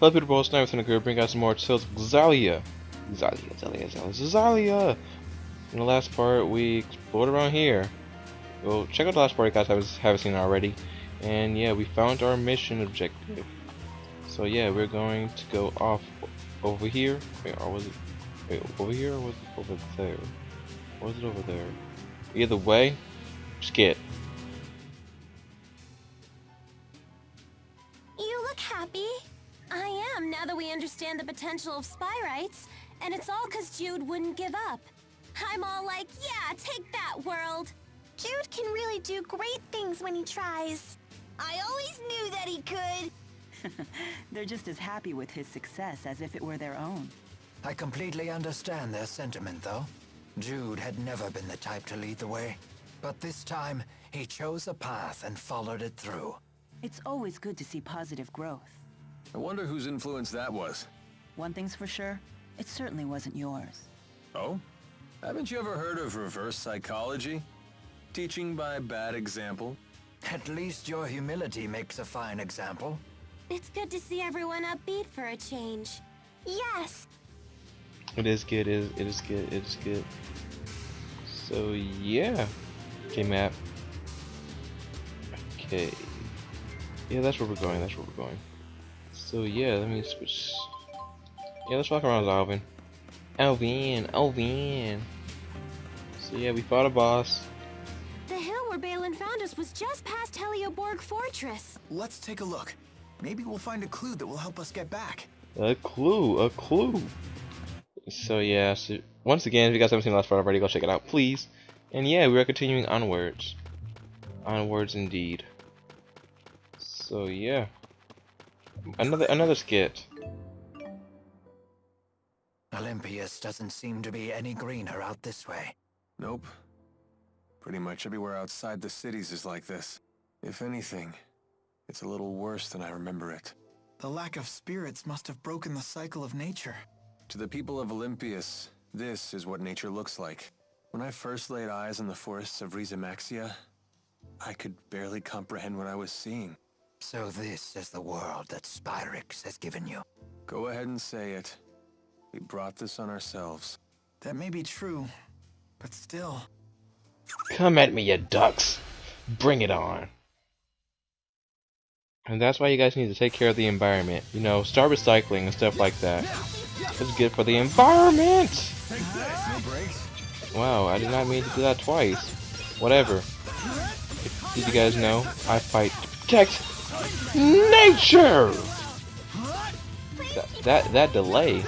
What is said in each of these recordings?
Let Peter Ball snipe within the group, bring out some more tales of Xillia. Xillia. In the last part, we explored around here. Well, check out the last part, guys. I haven't seen it already. And yeah, we found our mission objective. So yeah, we're going to go off over here. Wait, or was it? Wait, over here or was it over there? Or was it over there? Either way, skid. You look happy. I am, now that we understand the potential of Spyrites. And it's all because Jude wouldn't give up. I'm all like, yeah, take that, world. Jude can really do great things when he tries. I always knew that he could. They're just as happy with his success as if it were their own. I completely understand their sentiment, though. Jude had never been the type to lead the way. But this time, he chose a path and followed it through. It's always good to see positive growth. I wonder whose influence that was. One thing's for sure, it certainly wasn't yours. Oh? Haven't you ever heard of reverse psychology? Teaching by bad example? At least your humility makes a fine example. It's good to see everyone upbeat for a change. Yes. It is good. It is good. It is good. So yeah. Okay, map. Okay. Yeah, that's where we're going. That's where we're going. So yeah, let me switch. Yeah, let's walk around with Alvin. Alvin. So yeah, we fought a boss. The hill where Balin found us was just past Helioborg Fortress. Let's take a look. Maybe we'll find a clue that will help us get back. A clue. So yeah, so once again, if you guys haven't seen the last part already, go check it out, please. And yeah, we are continuing onwards. Onwards indeed. So yeah. Another skit. Olympias doesn't seem to be any greener out this way. Nope. Pretty much everywhere outside the cities is like this. If anything, it's a little worse than I remember it. The lack of spirits must have broken the cycle of nature. To the people of Olympias, this is what nature looks like. When I first laid eyes on the forests of Rizamaxia, I could barely comprehend what I was seeing. So this is the world that Spyrix has given you. Go ahead and say it. We brought this on ourselves. That may be true, but still. Come at me, you ducks. Bring it on. And that's why you guys need to take care of the environment. You know, start recycling and stuff like that. It's good for the environment! Wow, I did not mean to do that twice. Whatever. Did you guys know I fight to protect nature? That delay.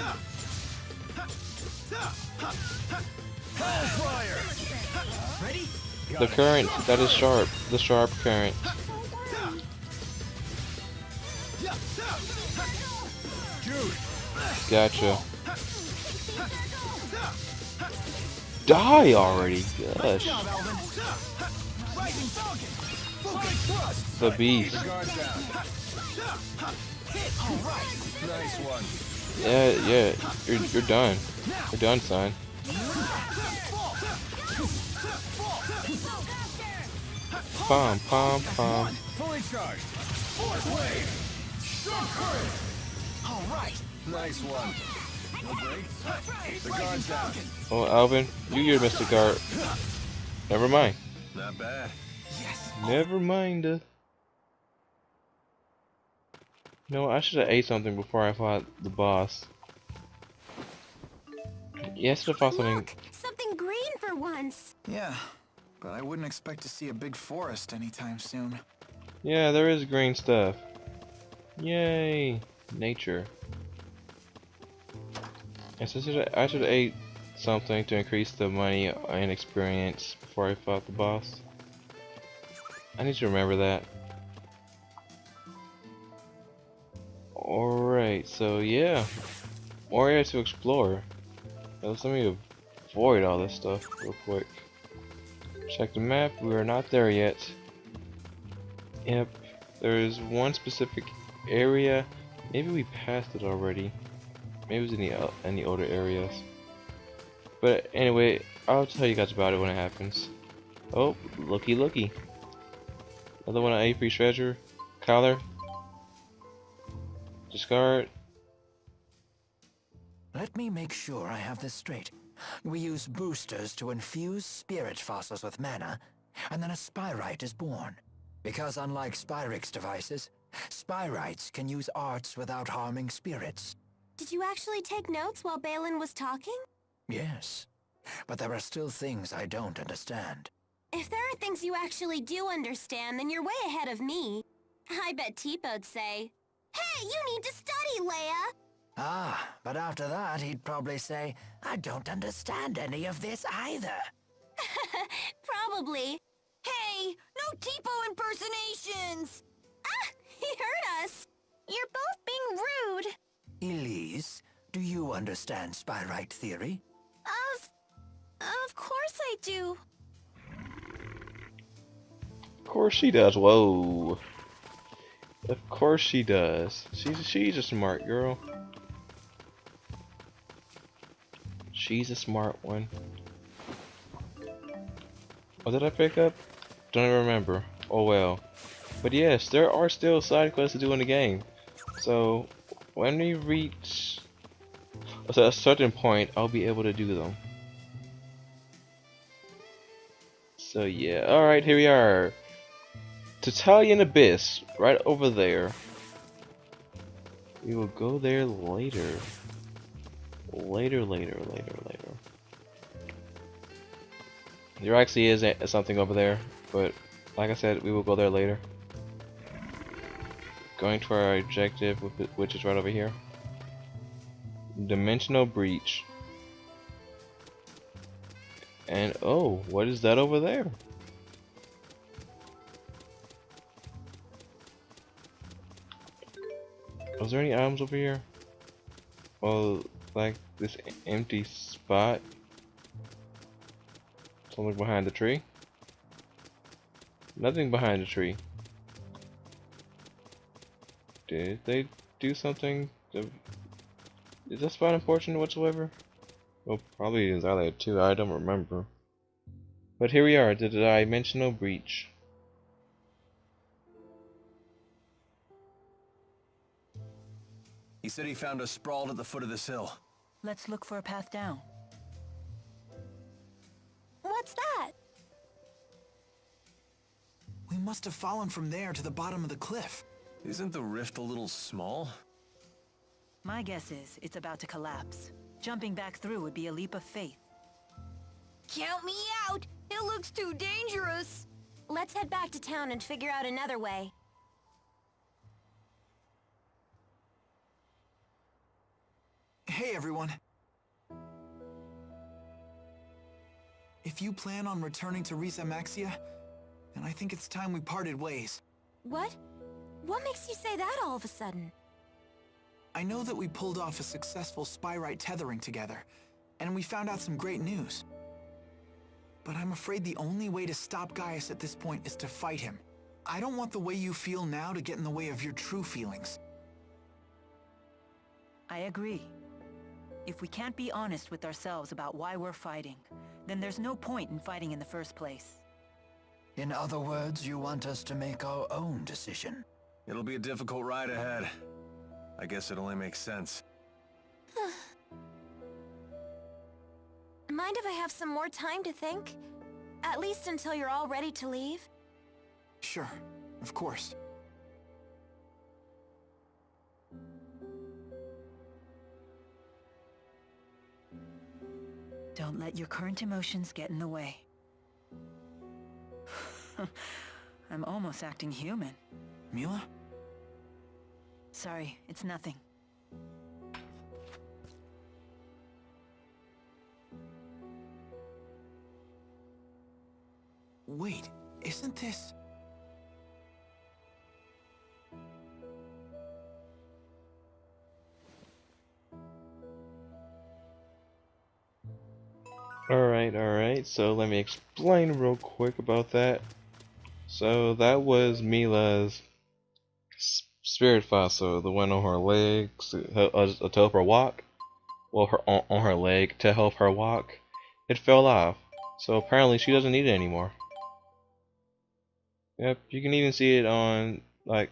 The current, that is sharp. The sharp current. Gotcha. Die already, gosh. The beast. Nice one. Yeah, you're done. You're done, son. Pom. Fully charged. Fourth wave. Strong current. All right. Nice one. No brakes. The guard's down. Oh, Alvin, you're Mr. Guard. Never mind. Not bad. Yes. Never mind. No, I should have ate something before I fought the boss. Yeah, I should have fought something. Look, something green for once. Yeah, but I wouldn't expect to see a big forest anytime soon. Yeah, there is green stuff. Yay, nature. And so I should have ate something to increase the money and experience before I fought the boss. I need to remember that. Alright, so yeah. More area to explore. Now, let me avoid all this stuff real quick. Check the map, we are not there yet. Yep, there is one specific area. Maybe we passed it already. Maybe it was in the older areas. But anyway, I'll tell you guys about it when it happens. Oh, looky. Another one of A free treasure. Collar. Discard. Let me make sure I have this straight. We use boosters to infuse spirit fossils with mana, and then a spyrite is born. Because unlike Spyrix devices, spyrites can use arts without harming spirits. Did you actually take notes while Balin was talking? Yes, but there are still things I don't understand. If there are things you actually do understand, then you're way ahead of me. I bet Teepo'd say, "Hey, you need to study, Leia!" Ah, but after that he'd probably say, I don't understand any of this either. Probably. Hey, no Teepo impersonations! Ah, he heard us! You're both being rude. Elise, do you understand spyrite theory? Of course I do. Of course she does. Whoa. Of course she does. She's a smart girl. She's a smart one. What did I pick up? Don't even remember. Oh well. But yes, there are still side quests to do in the game. So when we reach a certain point, I'll be able to do them. So yeah, alright, here we are. Tatalian Abyss, right over there. We will go there later. Later. There actually is something over there, but like I said, we will go there later. Going to our objective, which is right over here. Dimensional breach. And oh, what is that over there? Was there any items over here? Oh, like this empty spot. Something behind the tree? Nothing behind the tree. Did they do something? Is this spot important whatsoever? Well, probably is either two, I don't remember. But here we are, the dimensional breach. He said he found us sprawled at the foot of this hill. Let's look for a path down. What's that? We must have fallen from there to the bottom of the cliff. Isn't the rift a little small? My guess is it's about to collapse. Jumping back through would be a leap of faith. Count me out! It looks too dangerous! Let's head back to town and figure out another way. Hey, everyone. If you plan on returning to Xillia, then I think it's time we parted ways. What? What makes you say that all of a sudden? I know that we pulled off a successful spyrite tethering together, and we found out some great news. But I'm afraid the only way to stop Gaius at this point is to fight him. I don't want the way you feel now to get in the way of your true feelings. I agree. If we can't be honest with ourselves about why we're fighting, then there's no point in fighting in the first place. In other words, you want us to make our own decision. It'll be a difficult ride ahead. I guess it only makes sense. Mind if I have some more time to think? At least until you're all ready to leave? Sure, of course. Don't let your current emotions get in the way. I'm almost acting human. Mila? Sorry, it's nothing. Wait, isn't this... Alright, so let me explain real quick about that. So that was Mila's spirit fossil, the one on her legs to help her walk. Well, on her leg to help her walk. It fell off, so apparently she doesn't need it anymore. Yep, you can even see it on, like,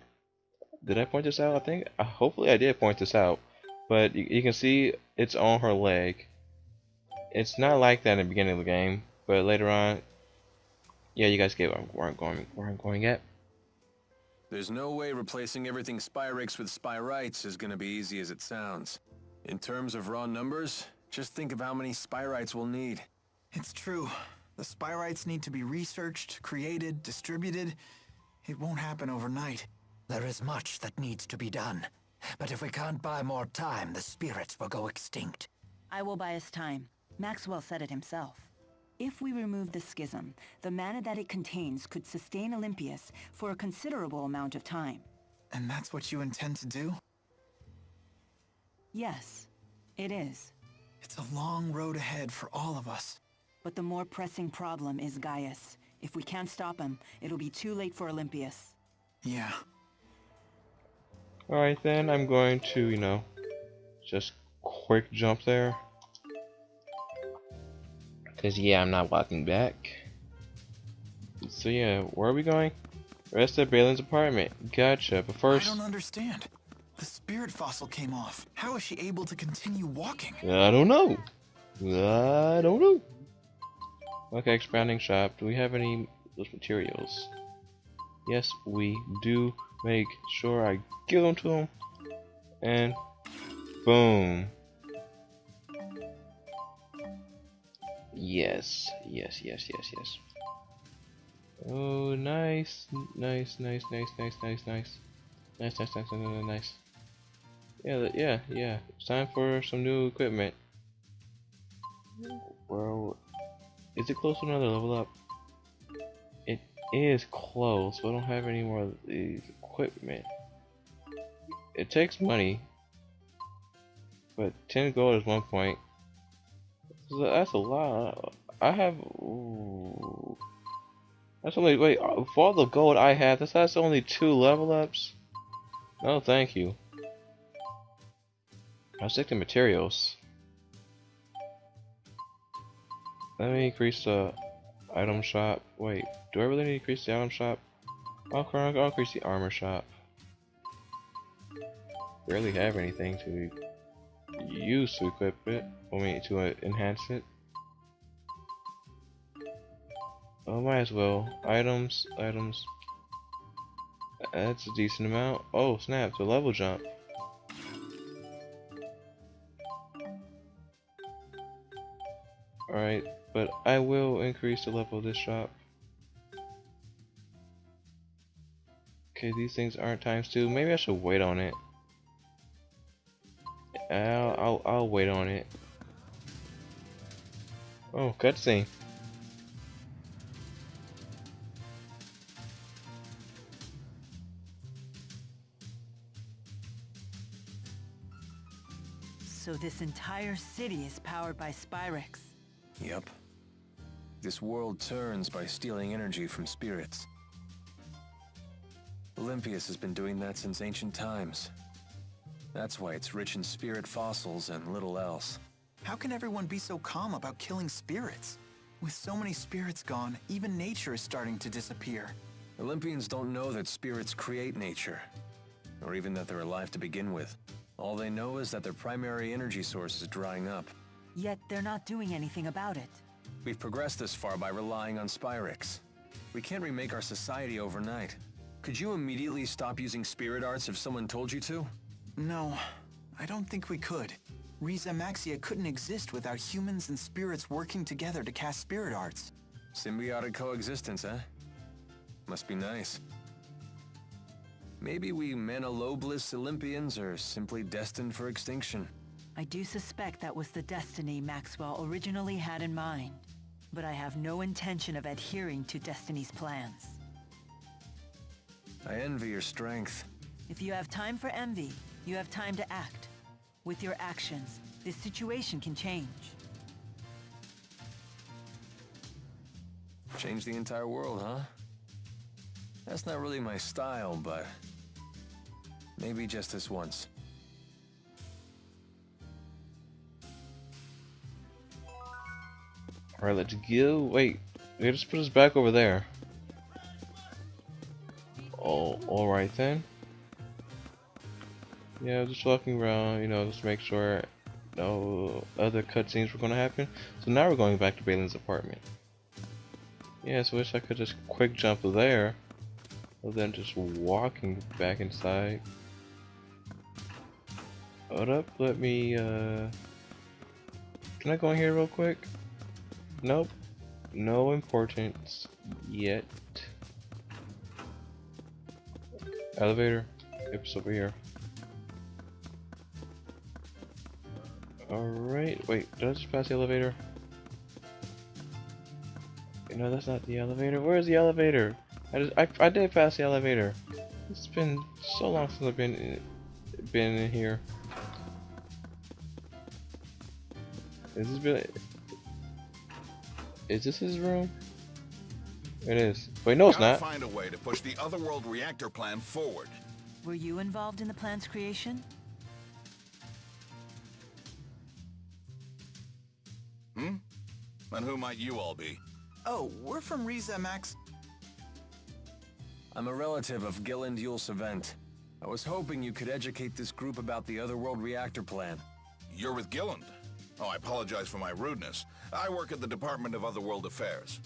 did I point this out? I think, hopefully I did point this out. but you can see it's on her leg. It's not like that in the beginning of the game, but later on, yeah, you guys get where I'm going at. There's no way replacing everything Spyrix with Spyrites is gonna be easy as it sounds. In terms of raw numbers, just think of how many Spyrites we'll need. It's true. The Spyrites need to be researched, created, distributed. It won't happen overnight. There is much that needs to be done. But if we can't buy more time, the spirits will go extinct. I will buy us time. Maxwell said it himself. If we remove the schism, the mana that it contains could sustain Olympius for a considerable amount of time. And that's what you intend to do? Yes, it is. It's a long road ahead for all of us. But the more pressing problem is Gaius. If we can't stop him, it'll be too late for Olympius. Yeah. Alright then, I'm going to, you know, just quick jump there. Cause yeah, I'm not walking back. So yeah, where are we going? Rest at Balin's apartment. Gotcha, but first... I don't understand. The spirit fossil came off. How is she able to continue walking? I don't know. I don't know. Okay, expanding shop. Do we have any of those materials? Yes, we do. Make sure I give them to him. And boom. Yes. Oh, nice. Nice. Yeah. It's time for some new equipment. Bro, is it close to another level up? It is close, but I don't have any more of these equipment. It takes money, but 10 gold is 1 point. So that's a lot. I have. Ooh, that's only. Wait, for all the gold I have, that's only 2 level ups? No, thank you. I'll stick to materials. Let me increase the item shop. Wait, do I really need to increase the item shop? I'll increase the armor shop. Barely have anything to use to equip it. I mean, to enhance it. Oh, might as well. Items. That's a decent amount. Oh, snap! The level jump. Alright, but I will increase the level of this shop. Okay, these things aren't ×2. Maybe I should wait on it. I'll wait on it. Oh, cutscene. So this entire city is powered by Spyrix. Yep. This world turns by stealing energy from spirits. Olympius has been doing that since ancient times. That's why it's rich in spirit fossils and little else. How can everyone be so calm about killing spirits? With so many spirits gone, even nature is starting to disappear. Olympians don't know that spirits create nature, or even that they're alive to begin with. All they know is that their primary energy source is drying up. Yet they're not doing anything about it. We've progressed this far by relying on Spyrix. We can't remake our society overnight. Could you immediately stop using spirit arts if someone told you to? No, I don't think we could. Xillia couldn't exist without humans and spirits working together to cast spirit arts. Symbiotic coexistence, huh? Must be nice. Maybe we Mana-lobless Olympians are simply destined for extinction. I do suspect that was the destiny Maxwell originally had in mind. But I have no intention of adhering to Destiny's plans. I envy your strength. If you have time for envy, you have time to act. With your actions, this situation can change. Change the entire world, huh? That's not really my style, but maybe just this once. Alright, let's go. Wait, just put us back over there. Oh, alright then. Yeah, just walking around, you know, just make sure no other cutscenes were gonna happen. So now we're going back to Balin's apartment. Yeah, so I wish I could just quick jump there, rather than just walking back inside. Hold up, let me, can I go in here real quick? Nope. No importance yet. Elevator? Yep, it's over here. Alright, wait, did I just pass the elevator? No, that's not the elevator. Where's the elevator? I did pass the elevator. It's been so long since I've been in here. Is this his room? It is. Wait, no, it's Gotta not. find a way to push the Otherworld reactor plan forward. Were you involved in the plan's creation? Hmm? And who might you all be? Oh, we're from Riza Max. I'm a relative of Gilland Yul-Savent. I was hoping you could educate this group about the Otherworld reactor plan. You're with Gilland. Oh, I apologize for my rudeness. I work at the Department of Otherworld Affairs.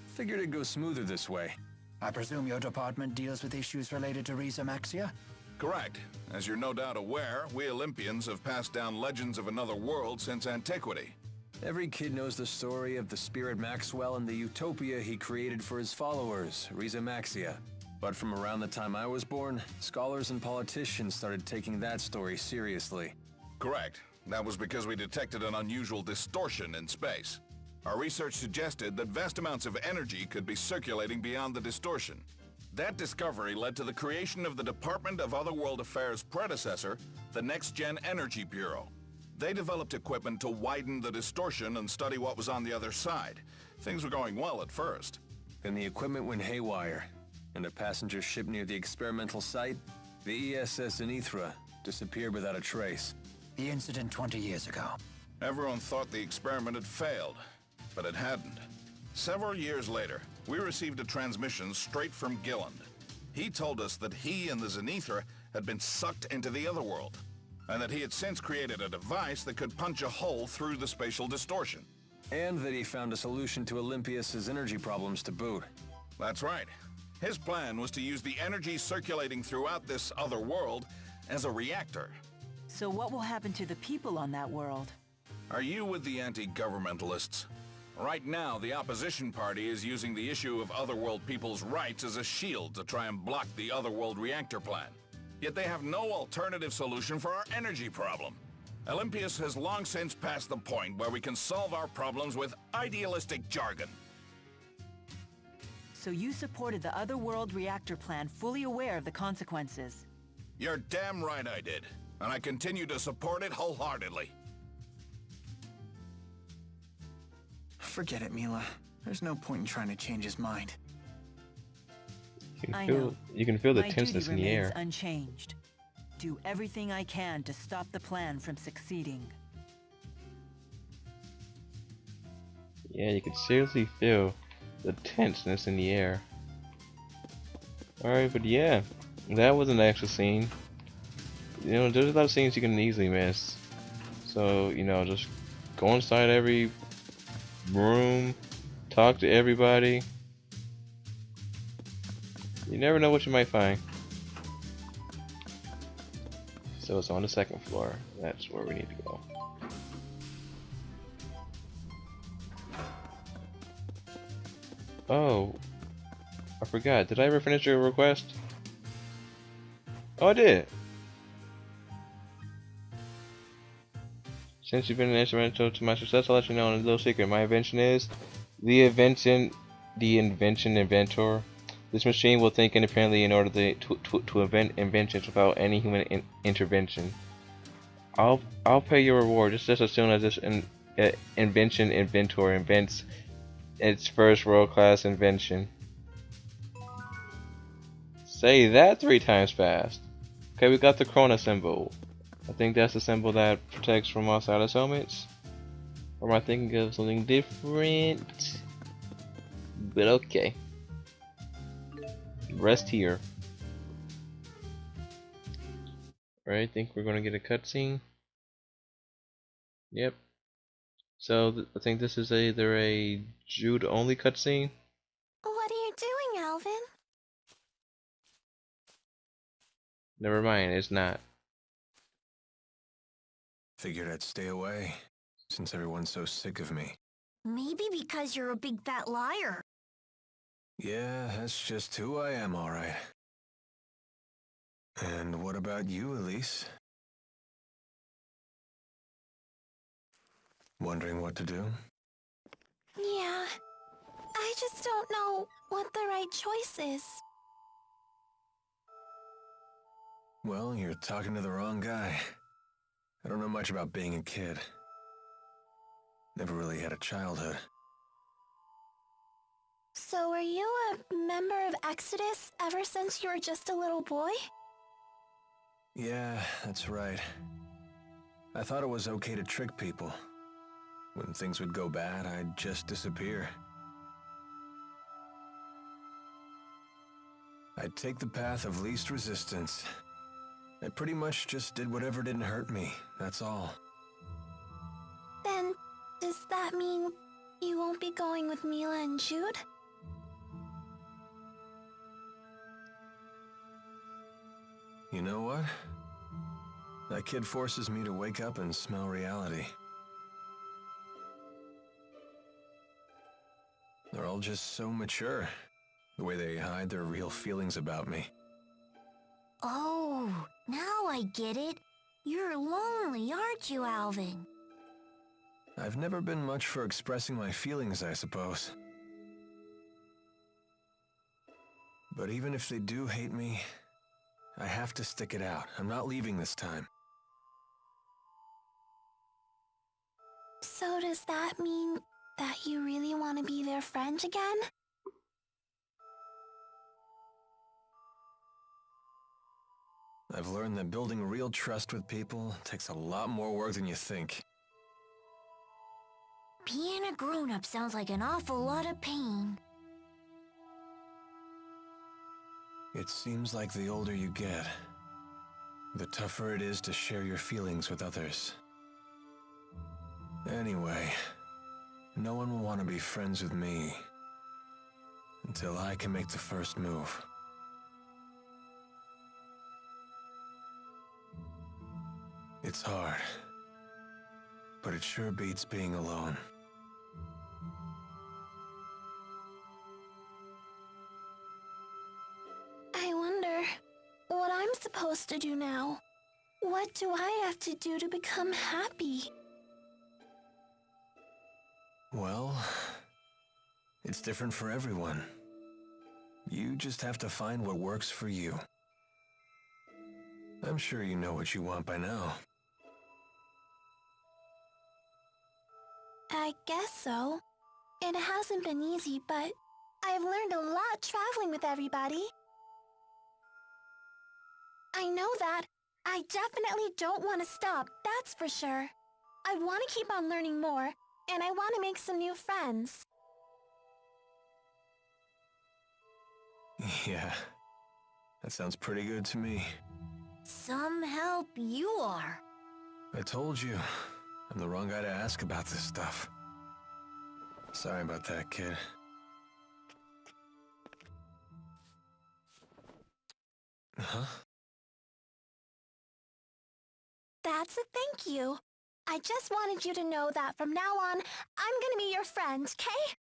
Figured it'd go smoother this way. I presume your department deals with issues related to Riza Maxia? Correct. As you're no doubt aware, we Olympians have passed down legends of another world since antiquity. Every kid knows the story of the Spirit Maxwell and the utopia he created for his followers, Riza Maxia. But from around the time I was born, scholars and politicians started taking that story seriously. Correct. That was because we detected an unusual distortion in space. Our research suggested that vast amounts of energy could be circulating beyond the distortion. That discovery led to the creation of the Department of Otherworld Affairs' predecessor, the Next Gen Energy Bureau. They developed equipment to widen the distortion and study what was on the other side. Things were going well at first. Then the equipment went haywire, and a passenger ship near the experimental site, the ESS Zenithra, disappeared without a trace. The incident 20 years ago. Everyone thought the experiment had failed, but it hadn't. Several years later, we received a transmission straight from Gilland. He told us that he and the Zenithra had been sucked into the Otherworld, and that he had since created a device that could punch a hole through the spatial distortion. And that he found a solution to Olympias's energy problems to boot. That's right. His plan was to use the energy circulating throughout this other world as a reactor. So what will happen to the people on that world? Are you with the anti-governmentalists? Right now, the opposition party is using the issue of Otherworld people's rights as a shield to try and block the Otherworld reactor plan. Yet they have no alternative solution for our energy problem. Olympias has long since passed the point where we can solve our problems with idealistic jargon. So you supported the Otherworld reactor plan, fully aware of the consequences. You're damn right I did, and I continue to support it wholeheartedly. Forget it, Mila. There's no point in trying to change his mind. I know. You can feel the My tenseness in duty the remains air. unchanged. Do everything I can to stop the plan from succeeding. Yeah, you can seriously feel the tenseness in the air. Alright, but yeah, that was an extra scene. You know, there's a lot of scenes you can easily miss. So, you know, just go inside every room, talk to everybody. You never know what you might find. So it's on the second floor. That's where we need to go. Oh, I forgot. Did I ever finish your request? Oh, I did. Since you've been instrumental to my success, I'll let you know a little secret. My invention is the invention inventor. This machine will think independently in order to invent inventions without any human intervention. I'll pay your reward just as soon as this invention inventor invents its first world-class invention. Say that 3 times fast. Okay, we got the Krona symbol. I think that's the symbol that protects from outside helmets. Or am I thinking of something different? But okay. Rest here. Right? Think we're gonna get a cutscene? Yep. So I think this is either a Jude only cutscene. What are you doing, Alvin? Never mind, it's not. Figured I'd stay away, since everyone's so sick of me. Maybe because you're a big fat liar. Yeah, that's just who I am, alright. And what about you, Elise? Wondering what to do? Yeah, I just don't know what the right choice is. Well, you're talking to the wrong guy. I don't know much about being a kid. Never really had a childhood. So were you a member of Exodus ever since you were just a little boy? Yeah, that's right. I thought it was okay to trick people. When things would go bad, I'd just disappear. I'd take the path of least resistance. I pretty much just did whatever didn't hurt me, that's all. Then, does that mean you won't be going with Mila and Jude? You know what? That kid forces me to wake up and smell reality. They're all just so mature. The way they hide their real feelings about me. Oh, now I get it. You're lonely, aren't you, Alvin? I've never been much for expressing my feelings, I suppose. But even if they do hate me, I have to stick it out. I'm not leaving this time. So does that mean that you really want to be their friend again? I've learned that building real trust with people takes a lot more work than you think. Being a grown-up sounds like an awful lot of pain. It seems like the older you get, the tougher it is to share your feelings with others. Anyway, no one will want to be friends with me until I can make the first move. It's hard, but it sure beats being alone. I wonder what I'm supposed to do now. What do I have to do to become happy? Well, it's different for everyone. You just have to find what works for you. I'm sure you know what you want by now. I guess so. It hasn't been easy, but I've learned a lot traveling with everybody. I know that. I definitely don't want to stop, that's for sure. I want to keep on learning more, and I want to make some new friends. Yeah, that sounds pretty good to me. Some help you are. I told you, I'm the wrong guy to ask about this stuff. Sorry about that, kid. Huh? That's a thank you. I just wanted you to know that from now on, I'm gonna be your friend, okay?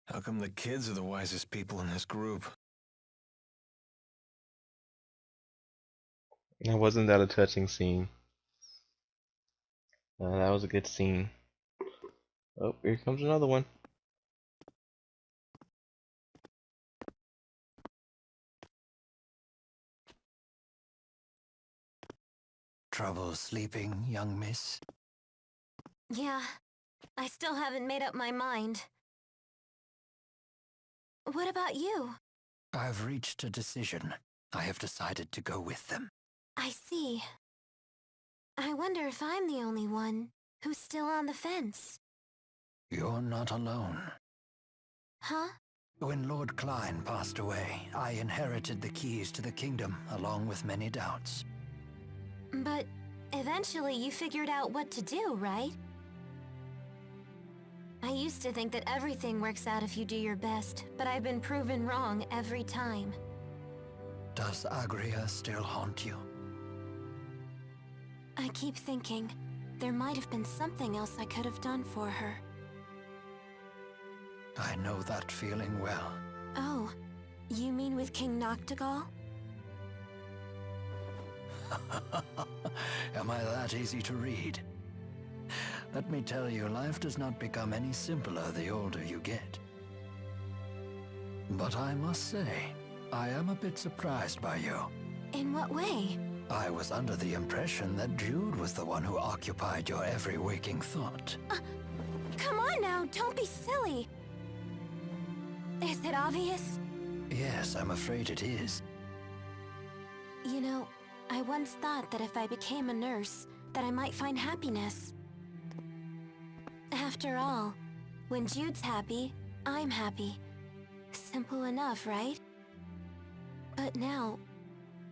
How come the kids are the wisest people in this group? Now, wasn't that a touching scene? That was a good scene. Oh, here comes another one. Trouble sleeping, young miss? Yeah, I still haven't made up my mind. What about you? I've reached a decision. I have decided to go with them. I see. I wonder if I'm the only one. who's still on the fence. You're not alone. Huh? When Lord Klein passed away, I inherited the keys to the kingdom, along with many doubts. But eventually you figured out what to do, right? I used to think that everything works out if you do your best, but I've been proven wrong every time. Does Agria still haunt you? I keep thinking there might have been something else I could have done for her. I know that feeling well. Oh, you mean with King Noctigal? Am I that easy to read? Let me tell you, life does not become any simpler the older you get. But I must say, I am a bit surprised by you. In what way? I was under the impression that Jude was the one who occupied your every waking thought. Come on now, don't be silly. Is it obvious? Yes, I'm afraid it is. You know, I once thought that if I became a nurse, that I might find happiness. After all, when Jude's happy, I'm happy. Simple enough, right? But now,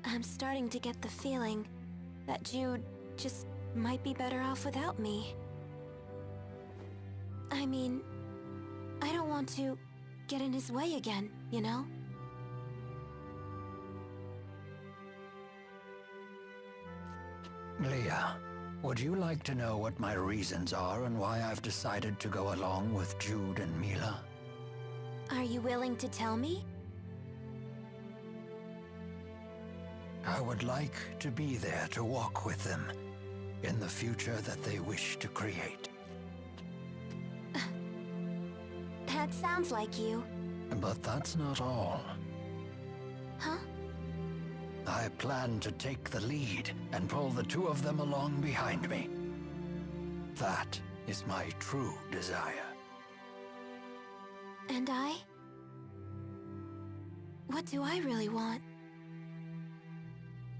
I'm starting to get the feeling that Jude just might be better off without me. I mean, I don't want to get in his way again, you know? Leah, would you like to know what my reasons are and why I've decided to go along with Jude and Mila? Are you willing to tell me? I would like to be there to walk with them in the future that they wish to create. That sounds like you. But that's not all. Huh? I plan to take the lead and pull the two of them along behind me. That is my true desire. And I? What do I really want?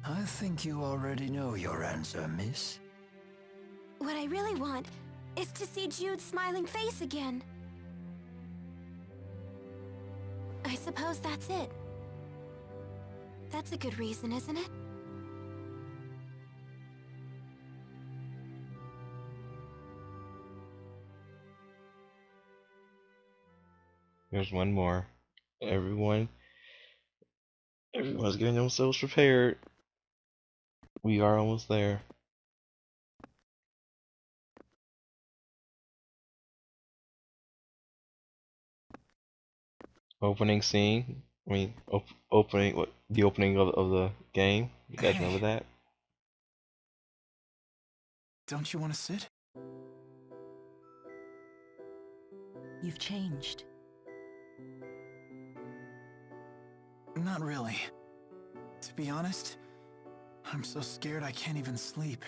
I think you already know your answer, miss. What I really want is to see Jude's smiling face again. I suppose that's it. That's a good reason, isn't it? There's one more. Everyone's getting themselves prepared. We are almost there. Opening scene. I mean, opening the opening of the game. You guys remember that? Don't you want to sit? You've changed. Not really. To be honest, I'm so scared I can't even sleep.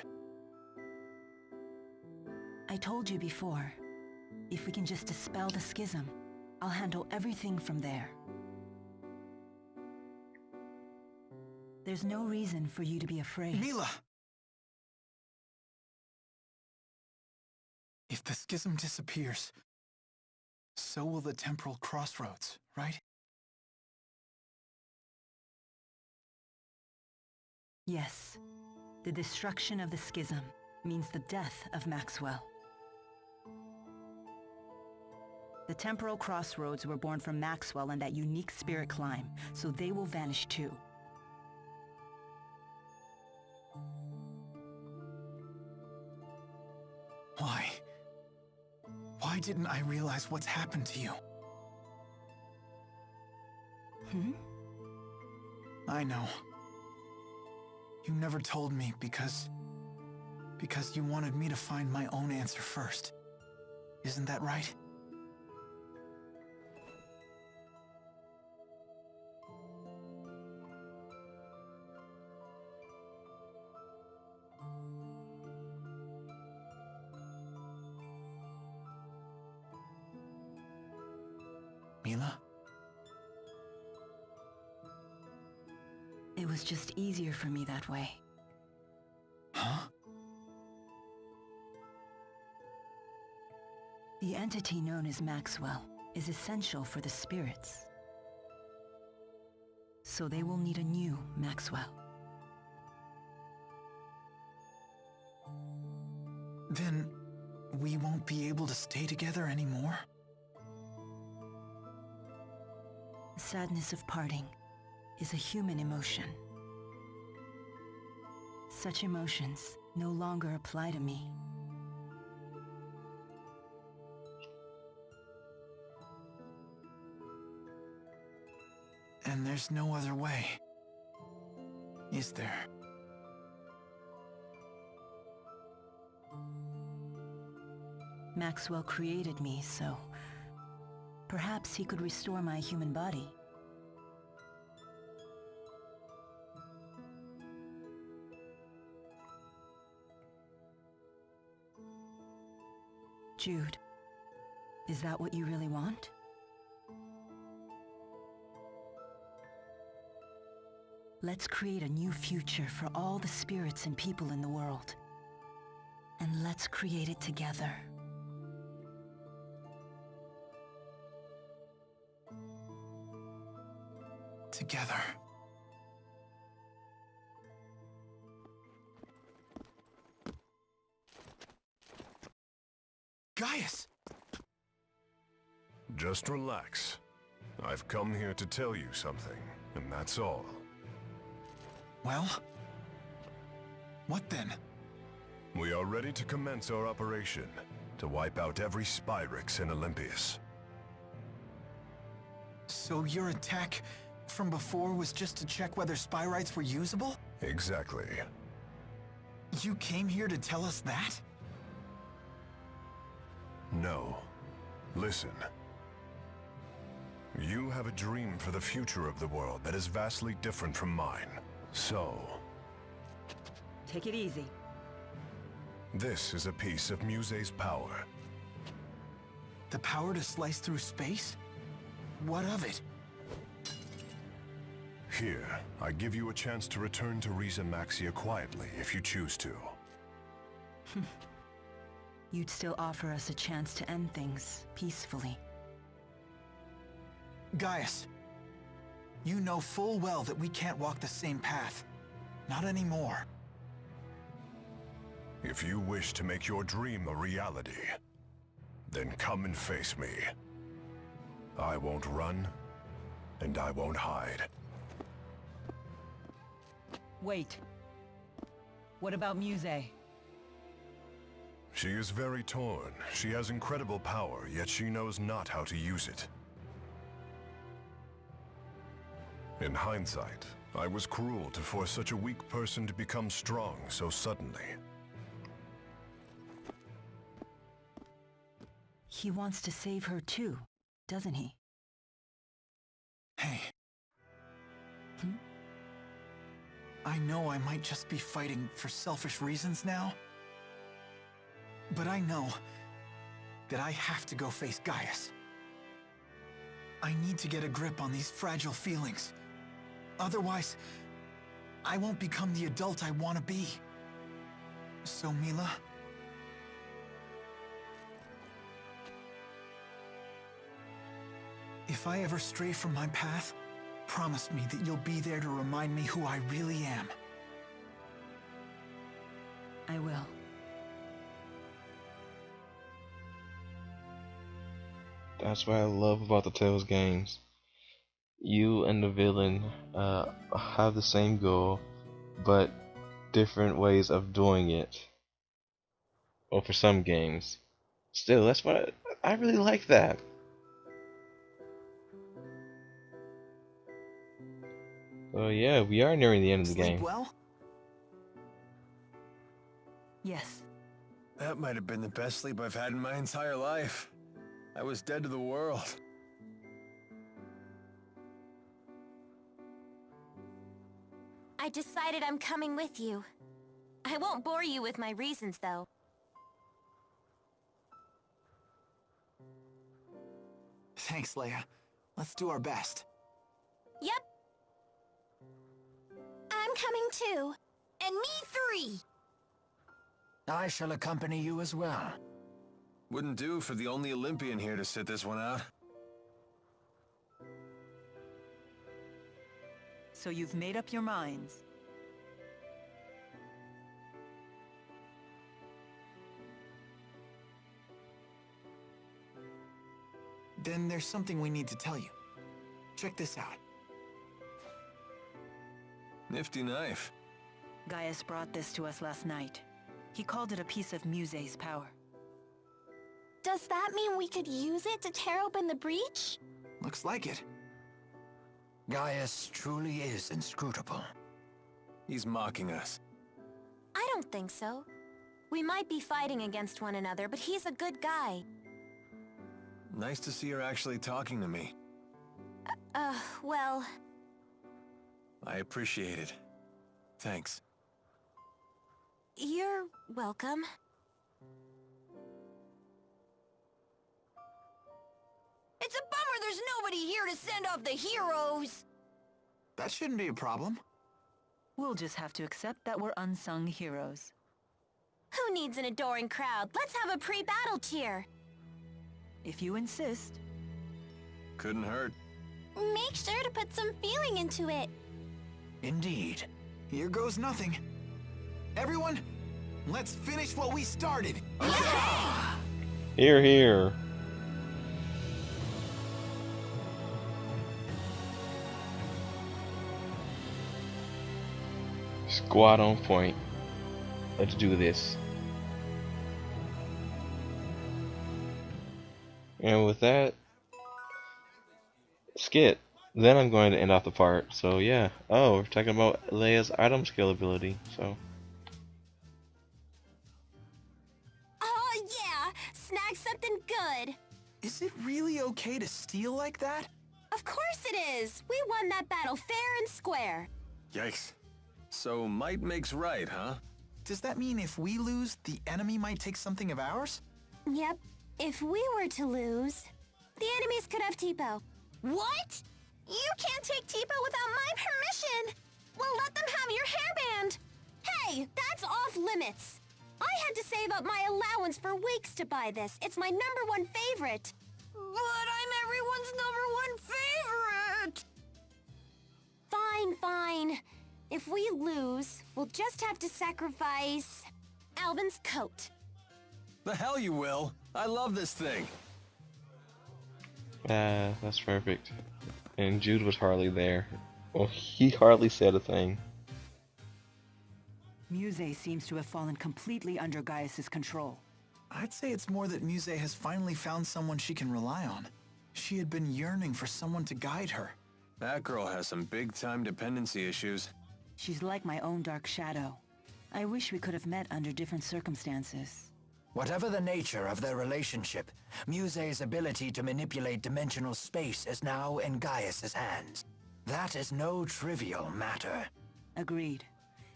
I told you before, if we can just dispel the schism, I'll handle everything from there. There's no reason for you to be afraid. Mila! If the schism disappears, so will the temporal crossroads, right? Yes. The destruction of the schism means the death of Maxwell. The temporal crossroads were born from Maxwell and that unique spirit climb, so they will vanish too. Why? Why didn't I realize what's happened to you? I know. You never told me because you wanted me to find my own answer first. Isn't that right? Mila? It was just easier for me that way. Huh? The entity known as Maxwell is essential for the spirits. So they will need a new Maxwell. Then we won't be able to stay together anymore? The sadness of parting is a human emotion. Such emotions no longer apply to me. And there's no other way, is there? Maxwell created me, so perhaps he could restore my human body. Jude, is that what you really want? Let's create a new future for all the spirits and people in the world. And let's create it together. Together. Gaius! Just relax. I've come here to tell you something, and that's all. Well? What then? We are ready to commence our operation, to wipe out every Spyrix in Olympias. So your attack from before was just to check whether Spyrites were usable? Exactly. You came here to tell us that? No. Listen. You have a dream for the future of the world that is vastly different from mine. So... Take it easy. this is a piece of Muse's power. The power to slice through space? What of it? Here, I give you a chance to return to Riza Maxia quietly if you choose to. You'd still offer us a chance to end things peacefully. Gaius, you know full well that we can't walk the same path. Not anymore. If you wish to make your dream a reality, then come and face me. I won't run, and I won't hide. Wait. What about Muse? She is very torn. She has incredible power, yet she knows not how to use it. In hindsight, I was cruel to force such a weak person to become strong so suddenly. He wants to save her too, doesn't he? Hey. I know I might just be fighting for selfish reasons now, but I know that I have to go face Gaius. I need to get a grip on these fragile feelings. Otherwise, I won't become the adult I want to be. So, Mila... if I ever stray from my path, promise me that you'll be there to remind me who I really am. I will. That's what I love about the Tales games. You and the villain have the same goal, but different ways of doing it. Well, for some games. Still, that's what I really like that. So yeah, we are nearing the end of the Sleep game. well? Yes. That might have been the best sleep I've had in my entire life. I was dead to the world. I decided I'm coming with you. I won't bore you with my reasons, though. Thanks, Leia. Let's do our best. Yep. I'm coming too. And me 3. I shall accompany you as well. Wouldn't do for the only Olympian here to sit this one out. So you've made up your minds. Then there's something we need to tell you. Check this out. Nifty knife. Gaius brought this to us last night. He called it a piece of Muse's power. Does that mean we could use it to tear open the breach? Looks like it. Gaius truly is inscrutable. He's mocking us. I don't think so. We might be fighting against one another, but he's a good guy. Nice to see her actually talking to me. Well... I appreciate it. Thanks. You're welcome. It's a bummer there's nobody here to send off the heroes! That shouldn't be a problem. We'll just have to accept that we're unsung heroes. Who needs an adoring crowd? Let's have a pre-battle cheer. If you insist. Couldn't hurt. Make sure to put some feeling into it. Indeed. Here goes nothing. Everyone, let's finish what we started. Here, here. Squad on point. Let's do this. And with that, skit. Then I'm going to end off the part. So yeah. Oh, we're talking about Leia's item scalability. So. Oh yeah, snag something good. Is it really okay to steal like that? Of course it is. We won that battle fair and square. Yikes. So might makes right, huh? Does that mean if we lose, the enemy might take something of ours? Yep. If we were to lose, the enemies could have Tipo. What? You can't take Tipo without my permission! We'll let them have your hairband! Hey, that's off limits! I had to save up my allowance for weeks to buy this. It's my #1 favorite. But I'm everyone's #1 favorite! Fine, fine. If we lose, we'll just have to sacrifice Alvin's coat. The hell you will. I love this thing. That's perfect. And Jude was hardly there. Well, he hardly said a thing. Muse seems to have fallen completely under Gaius's control. I'd say it's more that Muse has finally found someone she can rely on. She had been yearning for someone to guide her. That girl has some big-time dependency issues. She's like my own dark shadow. I wish we could have met under different circumstances. Whatever the nature of their relationship, Muse's ability to manipulate dimensional space is now in Gaius's hands. That is no trivial matter. Agreed.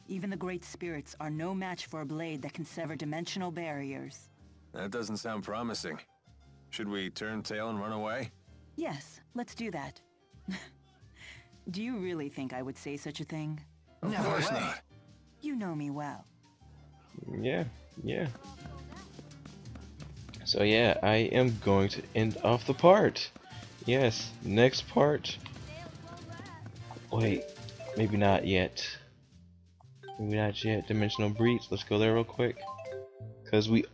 Even the great spirits are no match for a blade that can sever dimensional barriers. That doesn't sound promising. Should we turn tail and run away? Yes, let's do that. Do you really think I would say such a thing? Of course not. You know me well. Yeah, yeah. So yeah, I am going to end off the part. Yes, next part. Wait, maybe not yet. Maybe not yet. Dimensional breach. Let's go there real quick. Cause we're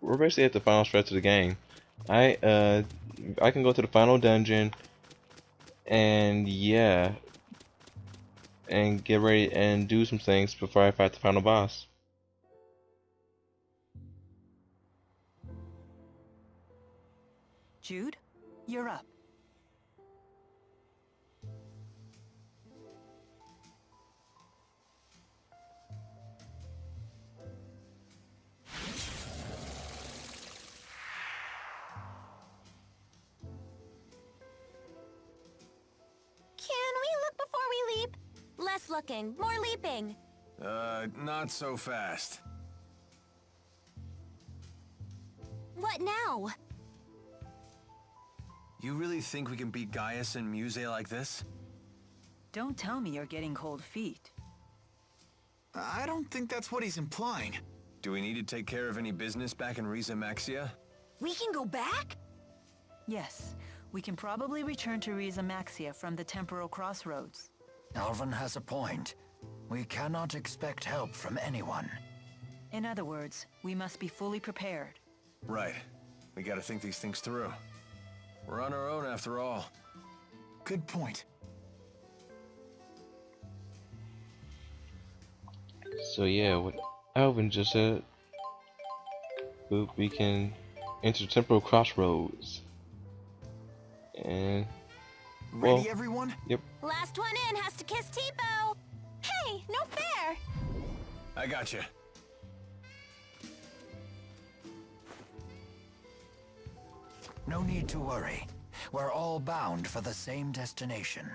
basically at the final stretch of the game. I can go to the final dungeon. And yeah. And get ready and do some things before I fight the final boss. Jude, you're up. Can we look before we leap? Less looking, more leaping. Not so fast. What now? You really think we can beat Gaius and Muse like this? Don't tell me you're getting cold feet. I don't think that's what he's implying. Do we need to take care of any business back in Riza Maxia? We can go back? Yes, we can probably return to Riza Maxia from the temporal crossroads. Alvin has a point. We cannot expect help from anyone. In other words, we must be fully prepared. Right. We gotta think these things through. We're on our own after all. Good point. So yeah, what Alvin just said. Boop, we can enter temporal crossroads. And Ready, well, everyone? yep. Last one in has to kiss Tipo. Hey, no fair. I gotcha. No need to worry. We're all bound for the same destination.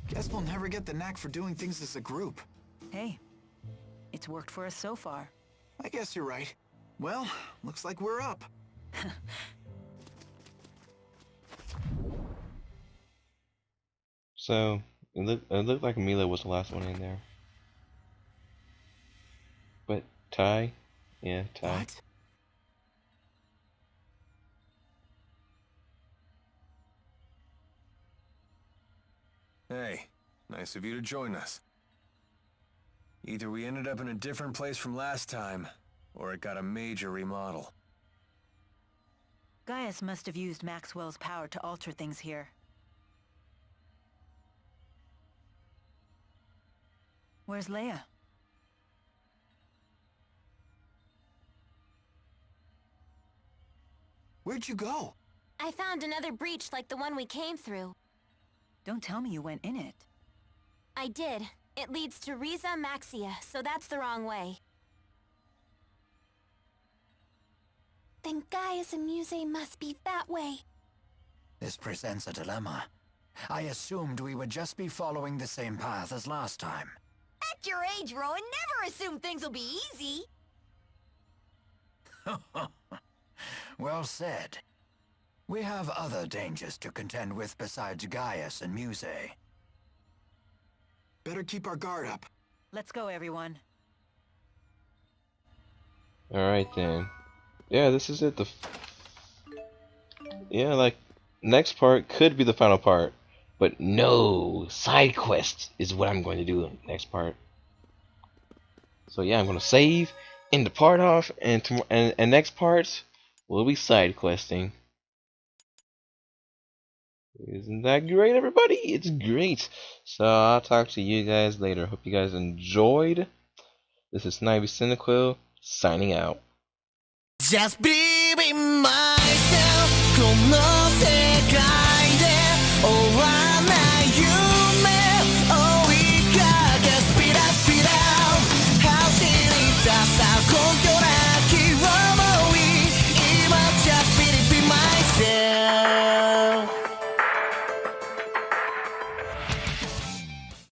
Guess we'll never get the knack for doing things as a group. Hey, it's worked for us so far. I guess you're right. Well, looks like we're up. So it looked like Mila was the last one in there. But Ty? Yeah, Ty. What? Hey, nice of you to join us. Either we ended up in a different place from last time, or it got a major remodel. Gaius must have used Maxwell's power to alter things here. Where's Leia? Where'd you go? I found another breach like the one we came through. Don't tell me you went in it. I did. It leads to Riza Maxia, so that's the wrong way. Then Gaius and Muse must be that way. This presents a dilemma. I assumed we would just be following the same path as last time. At your age, Rowan, never assume things will be easy. Well said. We have other dangers to contend with besides Gaius and Muse. Better keep our guard up. Let's go, everyone. Alright then. Yeah, this is it. Yeah, like, next part could be the final part. But no, side quest is what I'm going to do next part. So yeah, I'm going to save, end the part off, and next part will be side questing. Isn't that great, everybody? It's great. So I'll talk to you guys later. Hope you guys enjoyed. This is Snivy Cynical signing out. Just be myself. Come on.